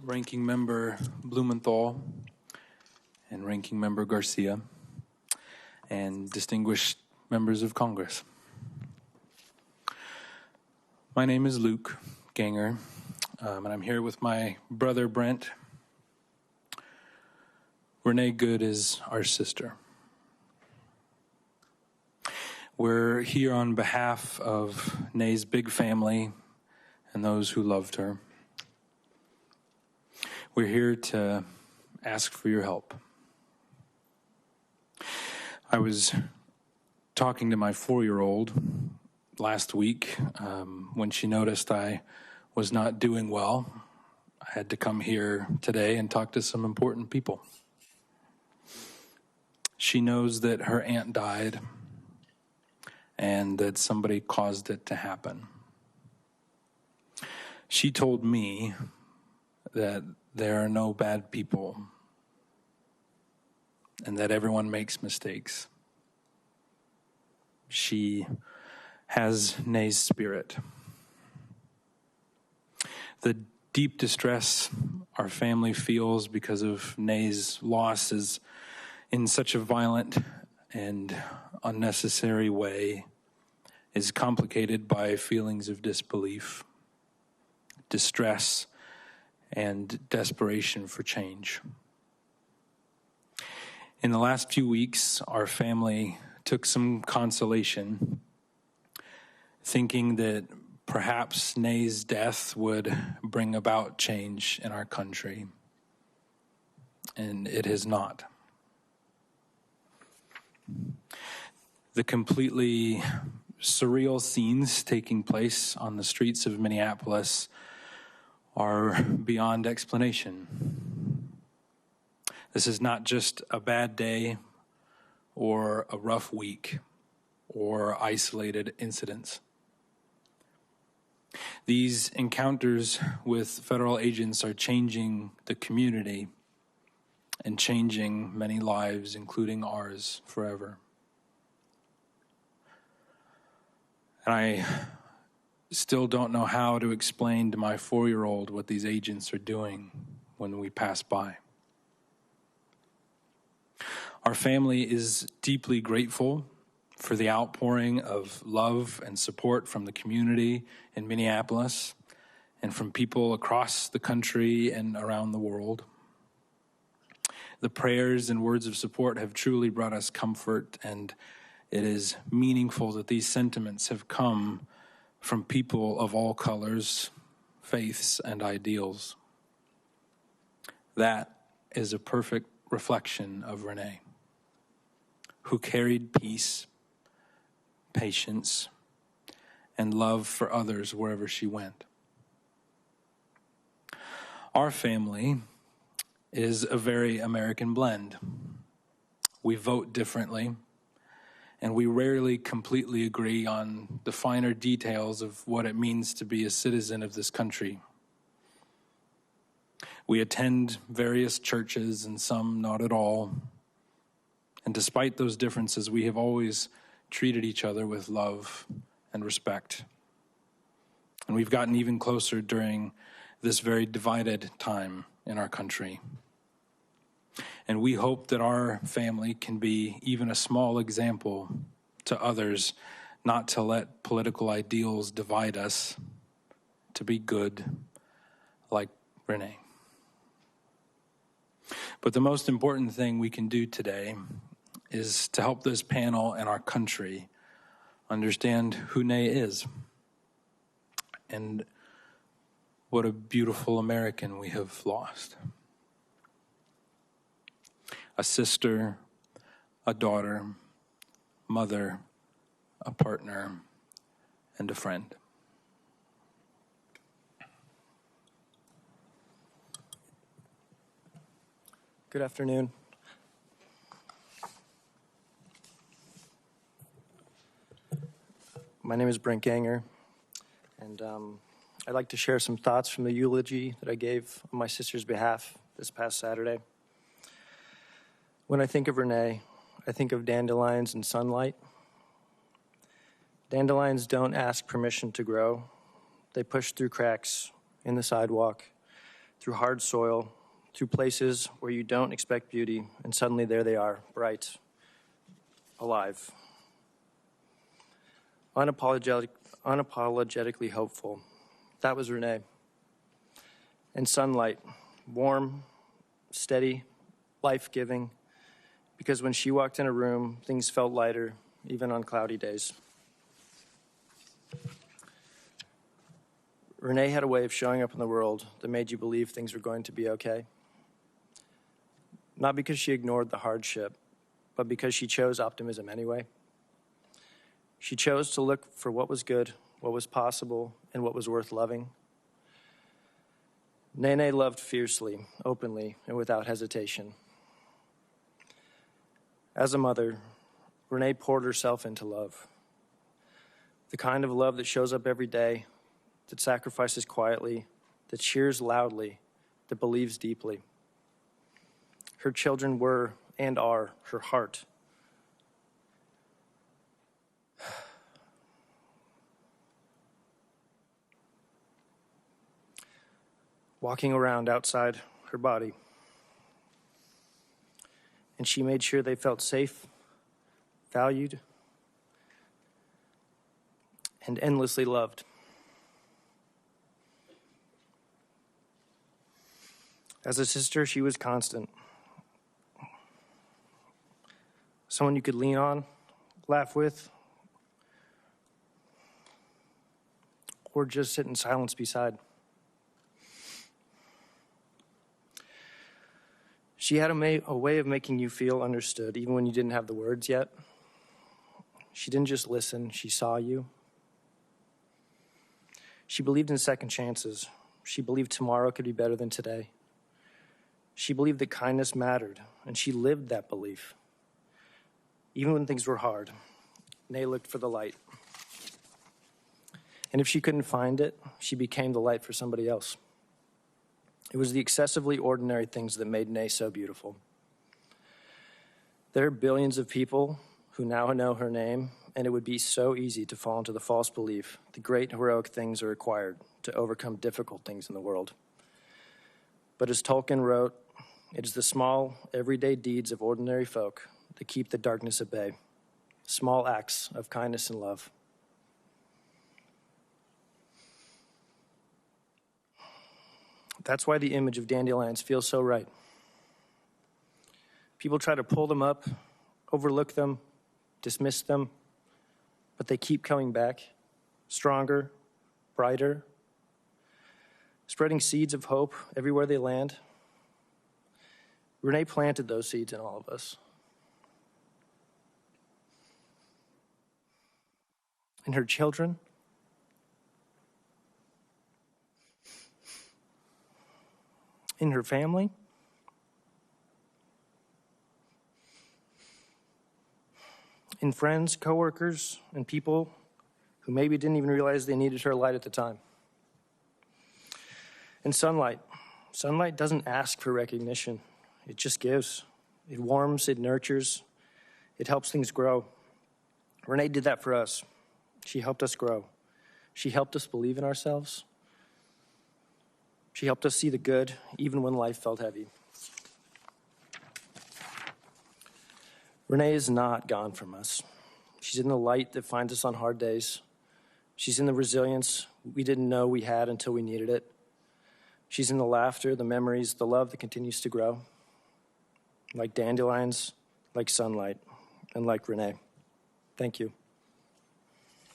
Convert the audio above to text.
Ranking Member Blumenthal and Ranking Member Garcia and distinguished members of Congress. My name is Luke Ganger, and I'm here with my brother Brent. Renee Good is our sister. We're here on behalf of Nae's big family and those who loved her. We're here to ask for your help. I was talking to my 4-year-old last week when she noticed I was not doing well. I had to come here today and talk to some important people. She knows that her aunt died and that somebody caused it to happen. She told me that there are no bad people and that everyone makes mistakes. She has Nae's spirit. The deep distress our family feels because of Nae's loss is in such a violent and unnecessary way is complicated by feelings of disbelief, distress, and desperation for change. In the last few weeks, our family took some consolation, thinking that perhaps Nae's death would bring about change in our country, and it has not. The completely surreal scenes taking place on the streets of Minneapolis are beyond explanation. This is not just a bad day or a rough week or isolated incidents. These encounters with federal agents are changing the community and changing many lives, including ours, forever. And I still don't know how to explain to my 4-year-old what these agents are doing when we pass by. Our family is deeply grateful for the outpouring of love and support from the community in Minneapolis and from people across the country and around the world. The prayers and words of support have truly brought us comfort, and it is meaningful that these sentiments have come from people of all colors, faiths, and ideals. That is a perfect reflection of Renee, who carried peace, patience, and love for others wherever she went. Our family is a very American blend. We vote differently, and we rarely completely agree on the finer details of what it means to be a citizen of this country. We attend various churches and some not at all. And despite those differences, we have always treated each other with love and respect. And we've gotten even closer during this very divided time in our country. And we hope that our family can be even a small example to others, not to let political ideals divide us, to be good like Renee. But the most important thing we can do today is to help this panel and our country understand who Nae is and what a beautiful American we have lost. A sister, a daughter, mother, a partner, and a friend. Good afternoon. My name is Brent Ganger, and I'd like to share some thoughts from the eulogy that I gave on my sister's behalf this past Saturday. When I think of Renee, I think of dandelions and sunlight. Dandelions don't ask permission to grow. They push through cracks in the sidewalk through hard soil, through places where you don't expect beauty, and suddenly there they are, bright, alive. Unapologetically hopeful. That was Renee. And sunlight, warm, steady, life-giving, because when she walked in a room, things felt lighter, even on cloudy days. Renee had a way of showing up in the world that made you believe things were going to be okay. Not because she ignored the hardship, but because she chose optimism anyway. She chose to look for what was good, what was possible, and what was worth loving. Nene loved fiercely, openly, and without hesitation. As a mother, Renee poured herself into love. The kind of love that shows up every day, that sacrifices quietly, that cheers loudly, that believes deeply. Her children were and are her heart. Walking around outside her body. And she made sure they felt safe, valued, and endlessly loved. As a sister, she was constant. Someone you could lean on, laugh with, or just sit in silence beside. She had a way of making you feel understood, even when you didn't have the words yet. She didn't just listen, she saw you. She believed in second chances. She believed tomorrow could be better than today. She believed that kindness mattered, and she lived that belief. Even when things were hard, Nay looked for the light. And if she couldn't find it, she became the light for somebody else. It was the excessively ordinary things that made Nay so beautiful. There are billions of people who now know her name, and it would be so easy to fall into the false belief that great heroic things are required to overcome difficult things in the world. But as Tolkien wrote, it is the small, everyday deeds of ordinary folk that keep the darkness at bay, small acts of kindness and love. That's why the image of dandelions feels so right. People try to pull them up, overlook them, dismiss them, but they keep coming back, stronger, brighter, spreading seeds of hope everywhere they land. Renee planted those seeds in all of us. In her children, in her family, in friends, coworkers, and people who maybe didn't even realize they needed her light at the time. And sunlight. Sunlight doesn't ask for recognition. It just gives. It warms, it nurtures, it helps things grow. Renee did that for us. She helped us grow. She helped us believe in ourselves. She helped us see the good, even when life felt heavy. Renee is not gone from us. She's in the light that finds us on hard days. She's in the resilience we didn't know we had until we needed it. She's in the laughter, the memories, the love that continues to grow. Like dandelions, like sunlight, and like Renee. Thank you.